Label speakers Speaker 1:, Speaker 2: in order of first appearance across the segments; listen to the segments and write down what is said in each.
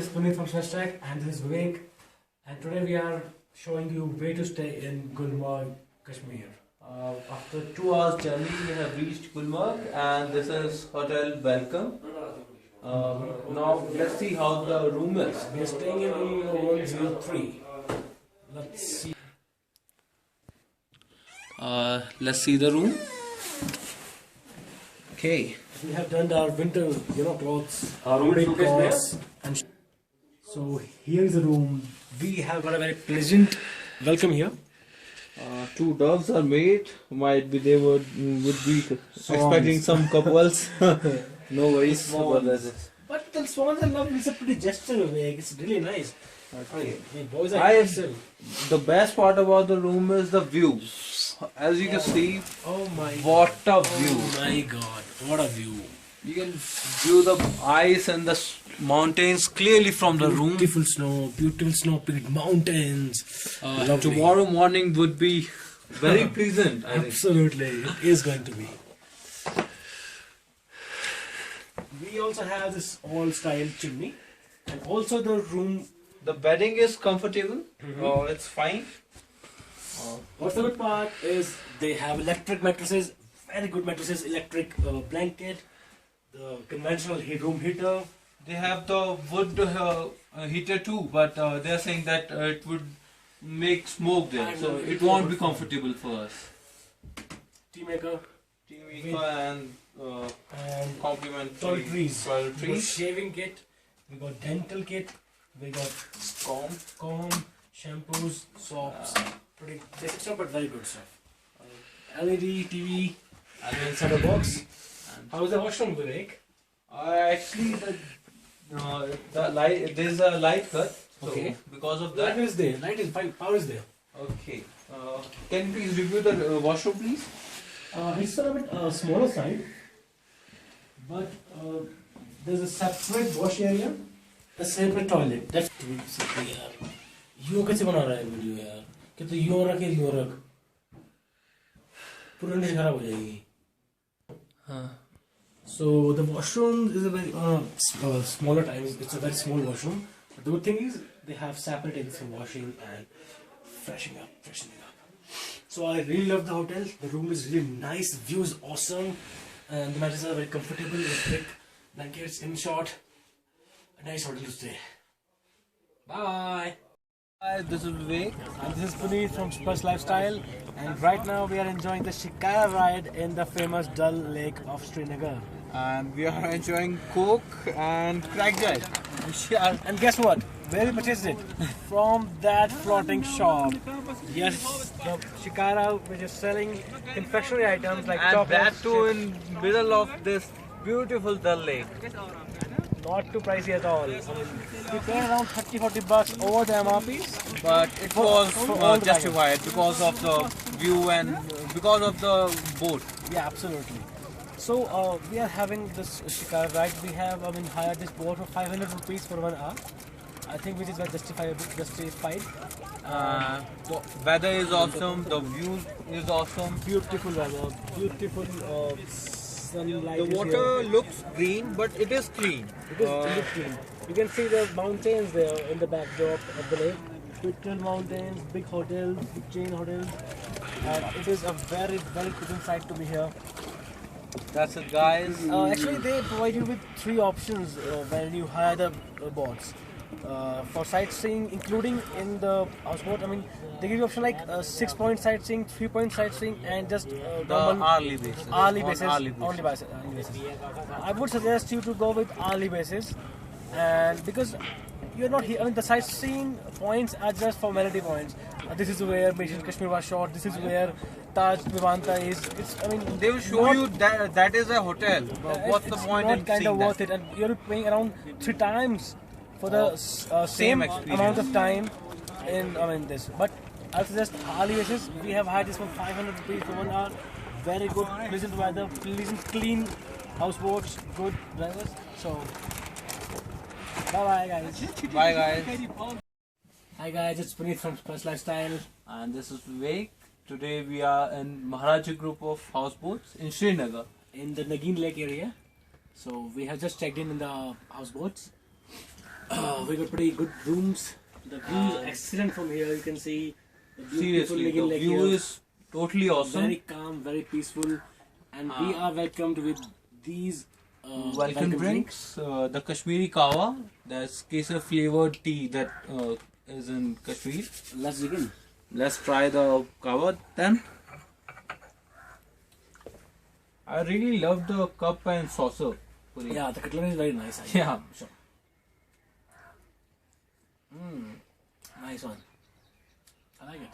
Speaker 1: is Puneet from Sweshtech and this is Vivek, and today we are showing you where to stay in Gulmarg, Kashmir.
Speaker 2: After 2 hours journey, we have reached Gulmarg, and this is Hotel Welcome. Now let's see how the room is.
Speaker 1: We are staying in room 103. Let's see.
Speaker 2: Let's see the room. Okay.
Speaker 1: We have done our winter, clothes,
Speaker 2: room
Speaker 1: clothes, and so here is the room. We have got a very pleasant welcome here.
Speaker 2: 2 dogs are made. Might be they would be expecting some couples. No worries about this.
Speaker 1: But the swans are lovely. It's a pretty gesture, Vivek. It's really nice.
Speaker 2: Okay.
Speaker 1: Boys are aggressive.
Speaker 2: The best part about the room is the view. As you can see,
Speaker 1: Oh my
Speaker 2: what a view!
Speaker 1: Oh my god, what a view!
Speaker 2: You can view the ice and the mountains clearly from the room.
Speaker 1: Beautiful snow-peaked mountains.
Speaker 2: Tomorrow morning would be very pleasant. I think.
Speaker 1: Absolutely, it is going to be. We also have this old-style chimney, and also the room.
Speaker 2: The bedding is comfortable. It's fine.
Speaker 1: What's the good part is they have electric mattresses, very good mattresses, electric blanket, the conventional room heater.
Speaker 2: They have the wood heater too, but they are saying that it would make smoke there, so it won't be comfortable for us.
Speaker 1: Tea maker.
Speaker 2: And complimentary
Speaker 1: Toiletries. We got
Speaker 2: toiletries.
Speaker 1: shaving kit. We got dental kit. We got comb, shampoos, soaps. Pretty basic stuff, but very good stuff. LED TV and then set box. How's the washroom, Vivek?
Speaker 2: Actually, the light there's a light cut. So
Speaker 1: Okay.
Speaker 2: because of
Speaker 1: Light
Speaker 2: that.
Speaker 1: is there. Light is fine. Power is there.
Speaker 2: Okay. Can you please review the washroom, please?
Speaker 1: It's a bit smaller side, but there's a separate wash area, a separate toilet. That's यार. यूं कैसे बना रहा है video यार? कि तो यूं रख यूं रख. पूरा डिश खराब हो जाएगी. So the washroom is a very smaller times. It's a very small washroom. But the good thing is they have separate areas for washing and freshening up. So I really love the hotel. The room is really nice. View is awesome, and the mattresses are very comfortable. Electric blankets. In short, a nice hotel to stay. Bye.
Speaker 2: Hi, this is Vivek.
Speaker 1: And this is Puneet from Spurs Lifestyle, and right now we are enjoying the Shikara ride in the famous Dal Lake of Srinagar.
Speaker 2: And we are enjoying Coke and Crack Jack.
Speaker 1: And guess what? Where we purchased it? From that floating shop. Yes, the Shikara, which is selling confectionery items like
Speaker 2: And
Speaker 1: chocolates.
Speaker 2: that too in middle of this beautiful Dal Lake.
Speaker 1: Not too pricey at all. I mean, we paid around 30-40 bucks over the MRPs.
Speaker 2: But it
Speaker 1: For
Speaker 2: was
Speaker 1: all the
Speaker 2: justified because of the view and because of the boat.
Speaker 1: Yeah, absolutely. So we are having this Shikara ride. We have hired this boat for 500 rupees for 1 hour. I think which is well justified.
Speaker 2: The weather is awesome. The view is awesome.
Speaker 1: Beautiful weather. Beautiful sunlight.
Speaker 2: The
Speaker 1: is
Speaker 2: water
Speaker 1: here.
Speaker 2: looks green, but it is clean.
Speaker 1: It is really clean. You can see the mountains there in the backdrop of the lake. Pictured mountains, big hotels, big chain hotels. And it is a very, very pleasant sight to be here.
Speaker 2: That's it, guys.
Speaker 1: Actually, they provide you with 3 options when you hire the boats. For sightseeing, including in the houseboat, they give you option like 6-point sightseeing, 3-point sightseeing, and just
Speaker 2: The hourly basis.
Speaker 1: hourly
Speaker 2: On
Speaker 1: basis.
Speaker 2: hourly
Speaker 1: Only basis. I would suggest you to go with hourly basis, and because you're not here. The sightseeing points are just formality points. This is where Mission Kashmir was shot. This is where Taj Vivanta is.
Speaker 2: They will show you that is a hotel. What's the point in
Speaker 1: It's not kind
Speaker 2: seeing
Speaker 1: of worth
Speaker 2: that?
Speaker 1: it, and you're paying around 3 times for the same
Speaker 2: experience.
Speaker 1: amount of time in this. But I'll suggest hourly basis. We have had this for 500 rupees for 1 hour. Very good, pleasant weather, pleasant, clean houseboats, good drivers. So, bye guys.
Speaker 2: Bye, guys.
Speaker 1: Hi guys, it's Puneet from Spurs Lifestyle.
Speaker 2: And this is Vivek. Today we are in Maharaja group of houseboats in Srinagar.
Speaker 1: In the Nagin Lake area. So we have just checked in the houseboats. We got pretty good rooms. The view is excellent from here. You can see the beautiful
Speaker 2: Seriously,
Speaker 1: Nigin
Speaker 2: the
Speaker 1: Lake
Speaker 2: view
Speaker 1: here.
Speaker 2: is totally awesome.
Speaker 1: Very calm, very peaceful, and we are welcomed with these
Speaker 2: Welcome drinks, the Kashmiri Kawa, that's kesar flavored tea that is in Kashmir.
Speaker 1: Let's begin.
Speaker 2: Let's try the Kawa then. I really love the cup and saucer. Puri.
Speaker 1: Yeah, the cutlery is very nice.
Speaker 2: Yeah.
Speaker 1: Sure. Nice one. I like it.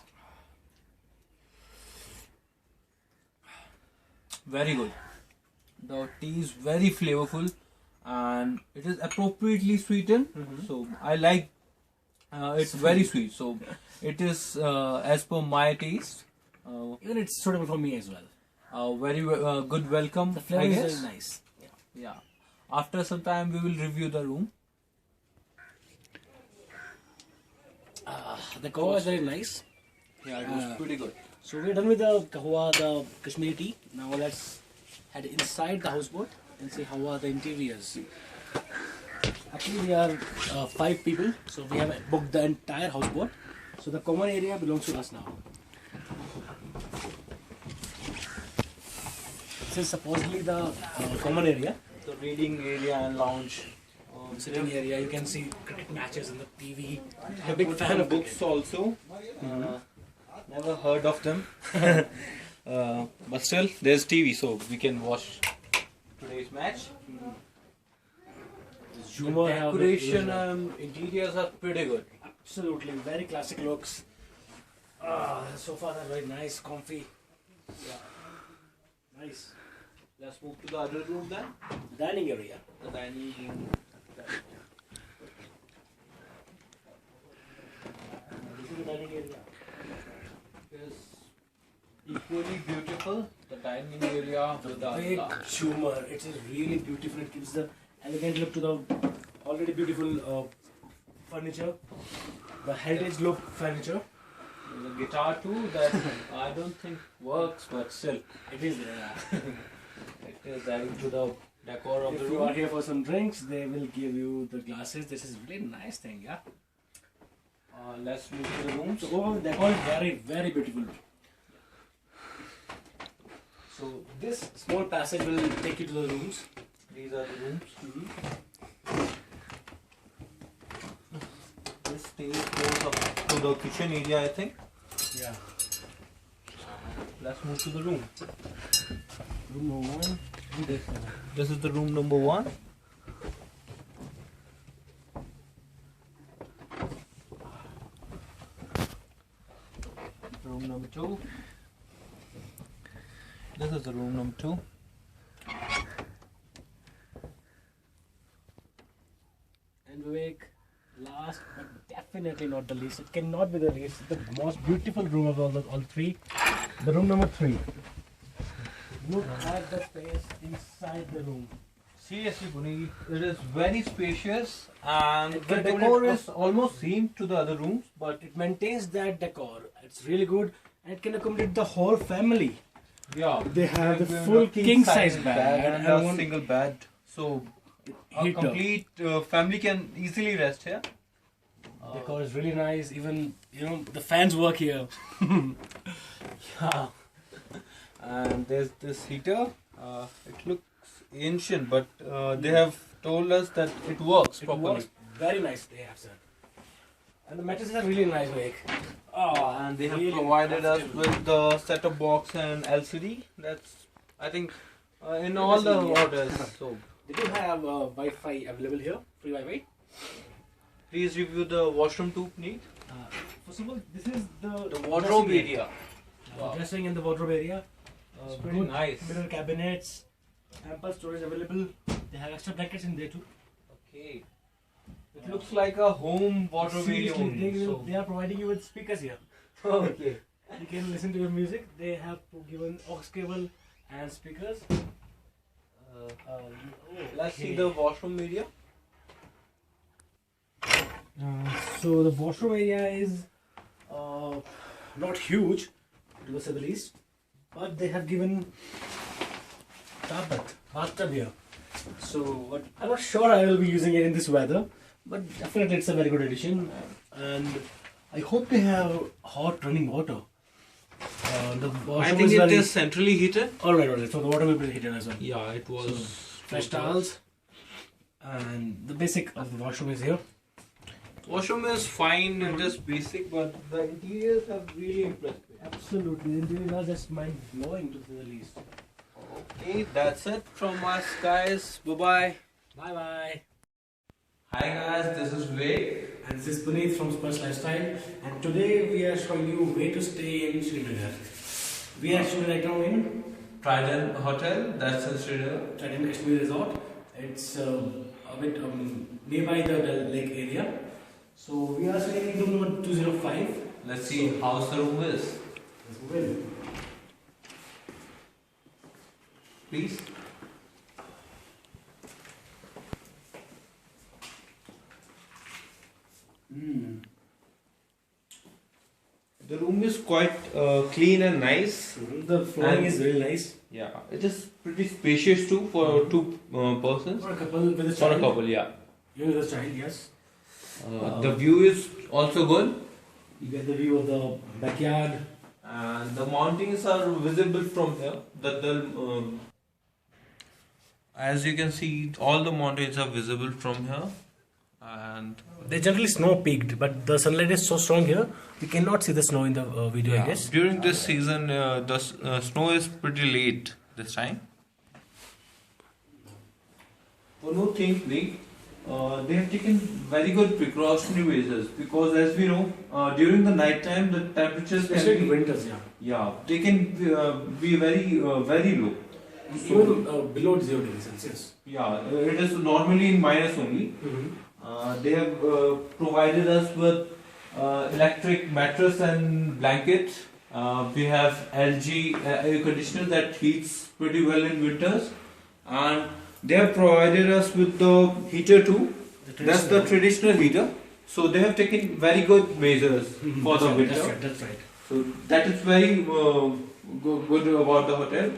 Speaker 2: Very good. The tea is very flavorful and it is appropriately sweetened. So I like it's very sweet. So it is as per my taste.
Speaker 1: Even it's suitable for me as well.
Speaker 2: Very good welcome.
Speaker 1: The flavor
Speaker 2: I
Speaker 1: is
Speaker 2: guess.
Speaker 1: very nice.
Speaker 2: Yeah. After some time, we will review the room.
Speaker 1: The kawa is very nice.
Speaker 2: Yeah, it was pretty good.
Speaker 1: So we're done with the kahwa, the Kashmiri tea. Now let's head inside the houseboat and see how are the interiors. Actually, we are 5 people, so we have booked the entire houseboat. So the common area belongs to us now. This is supposedly the common area,
Speaker 2: The reading area and lounge.
Speaker 1: sitting area. You can see cricket matches on the TV.
Speaker 2: I'm a big fan of books also. Never heard of them. But still, there's TV, so we can watch today's match.
Speaker 1: Humor,
Speaker 2: Decoration and interiors are pretty good.
Speaker 1: absolutely very classic looks. The sofas are very nice, comfy. Yeah, nice.
Speaker 2: Let's move to the other room then.
Speaker 1: Dining area.
Speaker 2: The dining room.
Speaker 1: This is the dining area.
Speaker 2: Is equally beautiful. The dining area with the
Speaker 1: Big humor. It is really beautiful. It gives the elegant look to the already beautiful furniture. The heritage look furniture.
Speaker 2: there's a guitar too that I don't think works, but still
Speaker 1: It is there.
Speaker 2: it is adding to the decor of
Speaker 1: If
Speaker 2: the
Speaker 1: you are
Speaker 2: room.
Speaker 1: here for some drinks, they will give you the glasses. This is really nice thing, yeah.
Speaker 2: Let's move to the rooms.
Speaker 1: So overall, the decor is very, very beautiful. So this small passage will take you to the rooms.
Speaker 2: These are the rooms. This stage goes up to the kitchen area, I think.
Speaker 1: Yeah.
Speaker 2: Let's move to the room.
Speaker 1: Room number 1. And this one.
Speaker 2: This is the room number 1. Room number 2. This is the room number 2.
Speaker 1: And Vivek, last but definitely not the least, it cannot be the least, the most beautiful room of all 3, the room number 3. Look at the space inside the room.
Speaker 2: Seriously, Puneet, it is very spacious and
Speaker 1: It
Speaker 2: the
Speaker 1: can
Speaker 2: decor
Speaker 1: accommodate
Speaker 2: is almost same to the other rooms.
Speaker 1: But it maintains that decor. It's really good and it can accommodate the whole family.
Speaker 2: Yeah,
Speaker 1: They have the
Speaker 2: given
Speaker 1: full
Speaker 2: a
Speaker 1: king size bed
Speaker 2: and
Speaker 1: and
Speaker 2: a
Speaker 1: one
Speaker 2: single bed, so a
Speaker 1: heater.
Speaker 2: complete family can easily rest here.
Speaker 1: Decor is really nice. Even the fans work here.
Speaker 2: Yeah, and there's this heater. It looks ancient, but they have told us that it works
Speaker 1: It
Speaker 2: properly.
Speaker 1: works very nice. They have said. And the mattresses are really nice, Vivek. Oh,
Speaker 2: And they have
Speaker 1: really
Speaker 2: provided us
Speaker 1: comfortable.
Speaker 2: with the set-top box and LCD. That's, I think, in all the orders. So
Speaker 1: They do have Wi-Fi available here, free Wi-Fi.
Speaker 2: please review the washroom too, Puneet.
Speaker 1: First of all, this is
Speaker 2: The wardrobe
Speaker 1: dressing
Speaker 2: area. Wow.
Speaker 1: Dressing in the wardrobe area.
Speaker 2: It's pretty
Speaker 1: Good
Speaker 2: nice.
Speaker 1: Mirror cabinets, ample storage available. They have extra blankets in there too.
Speaker 2: Okay. It looks like a home wardrobe area
Speaker 1: Seriously,
Speaker 2: only.
Speaker 1: they are providing you with speakers here.
Speaker 2: Okay.
Speaker 1: You can listen to your music. They have given aux cable and speakers.
Speaker 2: Let's see the washroom area.
Speaker 1: So the washroom area is not huge, to say the least, but they have given bathtub here. So I'm not sure I will be using it in this weather, but definitely it's a very good addition, and I hope they have hot running water. The
Speaker 2: I
Speaker 1: washroom
Speaker 2: think
Speaker 1: is
Speaker 2: it
Speaker 1: very...
Speaker 2: is centrally heated.
Speaker 1: Alright, alright. So the water will be heated as well.
Speaker 2: Yeah, it was
Speaker 1: So, fresh towels, and the basic of the washroom is here.
Speaker 2: Washroom is fine, it is basic, but the interiors have really impressed me.
Speaker 1: Absolutely, the interior is just mind blowing to say the least.
Speaker 2: Okay, that's it from us, guys. Bye bye.
Speaker 1: Bye bye.
Speaker 2: Hi guys, this is Vivek.
Speaker 1: And this is Puneet from Spurs Lifestyle, and today we are showing you where to stay in Srinagar. We are actually right now in
Speaker 2: Trident Hotel, that's in Srinagar.
Speaker 1: Trident Kashmir Resort. It's a bit nearby the Dal Lake area. So we are staying in room number 205.
Speaker 2: Let's see how the room is.
Speaker 1: Let's move in.
Speaker 2: Please. The room is quite clean and nice.
Speaker 1: The flooring
Speaker 2: And-
Speaker 1: is really nice.
Speaker 2: Yeah, it is pretty spacious too for two persons.
Speaker 1: For a couple with a
Speaker 2: For
Speaker 1: child.
Speaker 2: a couple, yeah.
Speaker 1: You with a child, yes.
Speaker 2: The view is also good,
Speaker 1: You get the view of the backyard.
Speaker 2: and the mountains are visible from here. As you can see, all the mountains are visible from here, and
Speaker 1: They generally snow peaked, but the sunlight is so strong here, we cannot see the snow in the video, I guess.
Speaker 2: during this season, the snow is pretty late this time. One more thing, they have taken very good precautionary measures because, as we know, during the night time the temperatures
Speaker 1: Especially
Speaker 2: can
Speaker 1: in
Speaker 2: be,
Speaker 1: winters, yeah.
Speaker 2: yeah, they can be very low.
Speaker 1: Even below 0 degrees Celsius.
Speaker 2: Yeah, it is normally in minus only. They have provided us with electric mattress and blanket. We have LG air conditioner that heats pretty well in winters, and they have provided us with the heater too. That's the traditional heater. So they have taken very good measures for the winter.
Speaker 1: That's right, that's right.
Speaker 2: So that is very good about the hotel.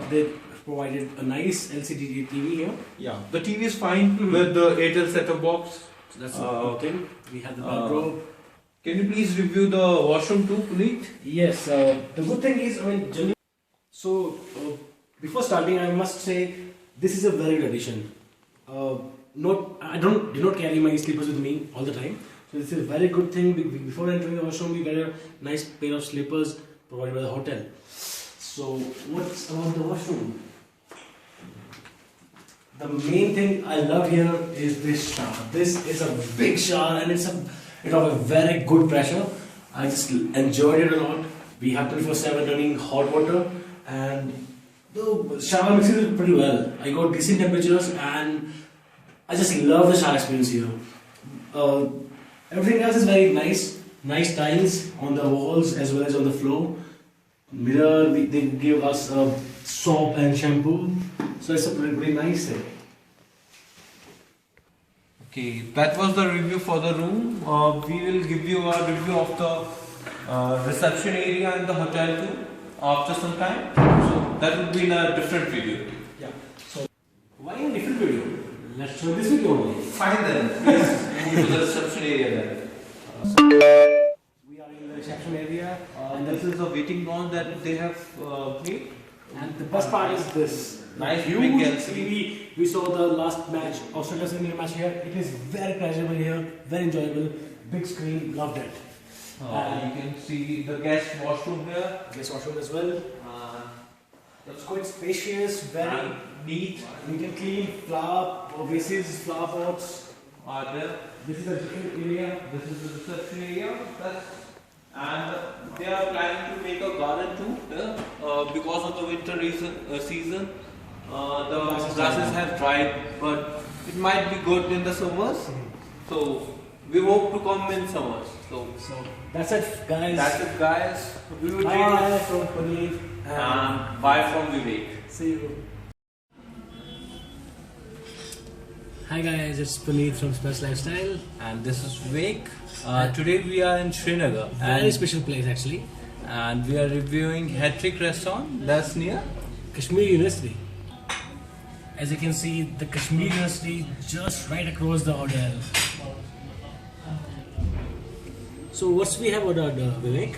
Speaker 1: They provided a nice LCD TV here.
Speaker 2: Yeah, the TV is fine with the Airtel set-top box.
Speaker 1: So that's a good thing. We have the bathrobe.
Speaker 2: Can you please review the washroom too, Puneet?
Speaker 1: Yes, the good thing is, I mean, generally, so before starting, I must say this is a very good addition. I do not carry my slippers with me all the time, so this is a very good thing. Before entering the washroom, we get a nice pair of slippers provided by the hotel. So what's about the washroom? The main thing I love here is this shower. This is a big shower and it of a very good pressure. I just enjoyed it a lot. We have 24/7 running hot water, and the shower mixes it pretty well. I got decent temperatures and I just love the shower experience here. Everything else is very nice. Nice tiles on the walls as well as on the floor. Mirror, they give us soap and shampoo. So it's a pretty nice thing.
Speaker 2: Okay, that was the review for the room. We will give you a review of the reception area and the hotel too after some time. So that will be in a different video.
Speaker 1: Yeah. So why in a different video? Let's show this video only.
Speaker 2: Fine then. Please move to the reception area then.
Speaker 1: We are in the reception area,
Speaker 2: And this is a waiting room that they have made.
Speaker 1: and the best part is this.
Speaker 2: Nice
Speaker 1: Huge
Speaker 2: big LCD.
Speaker 1: TV. We saw the last match, Australia's Indian match here. It is very pleasurable here, very enjoyable. Big screen, loved it.
Speaker 2: You can see the guest washroom here.
Speaker 1: Guest washroom as well. It's quite spacious, very
Speaker 2: Neat.
Speaker 1: neat and clean. Flower vases, flower pots.
Speaker 2: Are there.
Speaker 1: This is the different area.
Speaker 2: This is the reception area. And they are planning to make a garden too here because of the winter season. The grasses have dried, but it might be good in the summers. So we hope to come in summers. So
Speaker 1: That's it, guys.
Speaker 2: that's it, guys. We will
Speaker 1: Bye from Puneet.
Speaker 2: and bye from Vivek.
Speaker 1: See you. Hi guys, it's Puneet from Spurs Lifestyle.
Speaker 2: And this is Vivek. Today we are in Srinagar.
Speaker 1: Very special place actually.
Speaker 2: And we are reviewing Hattrick Restaurant that's near
Speaker 1: Kashmir University. As you can see, the Kashmiri University just right across the hotel. So what's we have ordered, Vivek?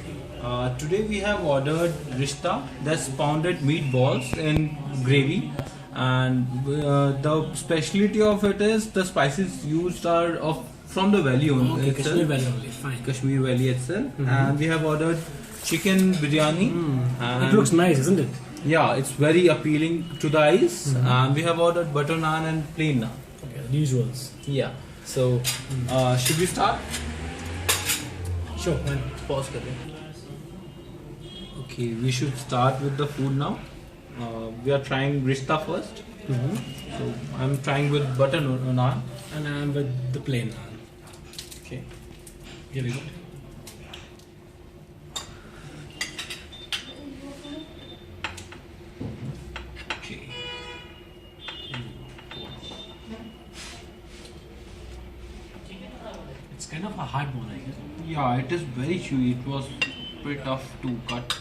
Speaker 2: Today we have ordered rishta, that's pounded meatballs in gravy, and the specialty of it is the spices used are from the valley only.
Speaker 1: Okay, Kashmir Valley only. Fine.
Speaker 2: Kashmir Valley itself, and we have ordered chicken biryani. And
Speaker 1: It looks nice, isn't it?
Speaker 2: yeah, it's very appealing to the eyes. And we have ordered butter naan and plain naan.
Speaker 1: Okay, the usuals.
Speaker 2: Yeah. So, should we start?
Speaker 1: Sure, man.
Speaker 2: Pause kare. Okay, we should start with the food now. We are trying rishta first. So I'm trying with butter naan.
Speaker 1: And I'm with the plain naan.
Speaker 2: Okay.
Speaker 1: Here we go.
Speaker 2: Okay.
Speaker 1: It's kind of a hard one, I guess.
Speaker 2: Yeah, it is very chewy. It was pretty tough to cut.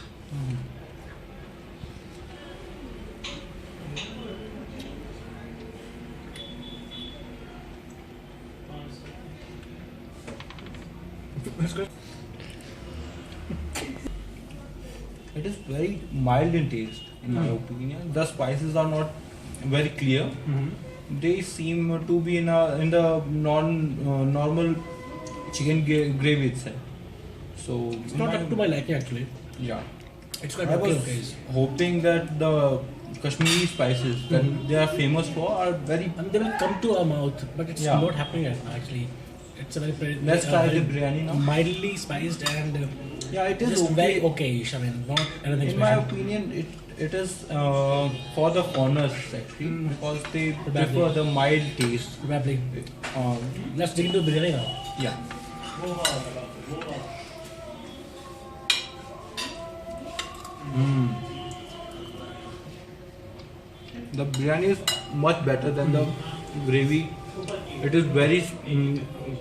Speaker 1: That's good.
Speaker 2: It is very mild in taste, in my opinion. The spices are not very clear. They seem to be in the normal chicken gravy itself. So
Speaker 1: It's not up to my liking actually.
Speaker 2: yeah.
Speaker 1: It's quite
Speaker 2: I
Speaker 1: okay,
Speaker 2: was
Speaker 1: guys.
Speaker 2: hoping that the Kashmiri spices that they are famous for are very.
Speaker 1: And they will come to our mouth, but it's
Speaker 2: Yeah.
Speaker 1: not happening right now actually. It's a very
Speaker 2: Let's try
Speaker 1: very
Speaker 2: the biryani now.
Speaker 1: mildly spiced and
Speaker 2: Yeah, it is
Speaker 1: just
Speaker 2: okay.
Speaker 1: very okay-ish. I mean, not anything
Speaker 2: In my
Speaker 1: special.
Speaker 2: opinion, it is for the foreigners actually because they
Speaker 1: Probably.
Speaker 2: prefer the mild taste.
Speaker 1: Probably.
Speaker 2: Um,
Speaker 1: Let's dig into biryani now.
Speaker 2: yeah. The biryani is much better than the gravy. It is very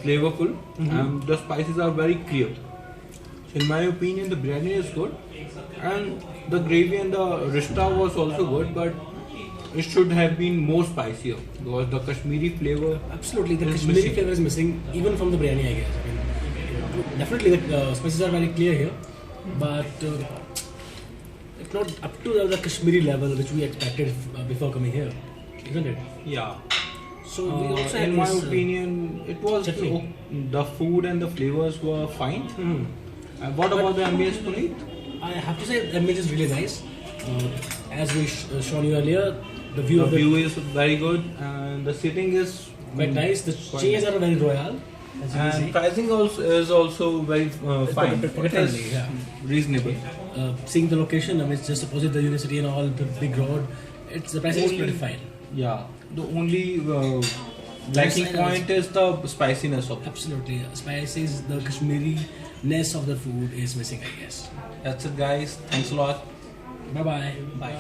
Speaker 2: flavorful and the spices are very clear. In my opinion, the biryani is good and the gravy and the rishta was also good, but it should have been more spicier because the Kashmiri flavor.
Speaker 1: Absolutely, the
Speaker 2: is
Speaker 1: Kashmiri
Speaker 2: missing.
Speaker 1: flavor is missing even from the biryani, I guess. I mean, definitely, the spices are very clear here, but it's not up to the Kashmiri level which we expected before coming here, isn't it?
Speaker 2: Yeah.
Speaker 1: So we also have
Speaker 2: In my
Speaker 1: this,
Speaker 2: opinion, it was
Speaker 1: chutney.
Speaker 2: the food and the flavors were fine. And what about the ambience, Puneet?
Speaker 1: I have to say, the image is really nice. As we shown you earlier, the view
Speaker 2: The
Speaker 1: of the
Speaker 2: view is very good and the sitting is
Speaker 1: quite nice. The
Speaker 2: quite
Speaker 1: chairs
Speaker 2: nice.
Speaker 1: are very royal, as you can
Speaker 2: And
Speaker 1: see.
Speaker 2: pricing also is also very fine.
Speaker 1: pocket
Speaker 2: It is
Speaker 1: friendly, yeah.
Speaker 2: reasonable.
Speaker 1: Seeing the location, I mean, it's just opposite the university and all, the big road. It's the pricing is
Speaker 2: Only-
Speaker 1: pretty fine.
Speaker 2: Yeah. The only lacking
Speaker 1: Downside
Speaker 2: point is the spiciness of it.
Speaker 1: Absolutely, spices, the Kashmiri-ness of the food is missing, I guess.
Speaker 2: That's it, guys. Thanks a lot.
Speaker 1: Bye bye.
Speaker 2: Bye.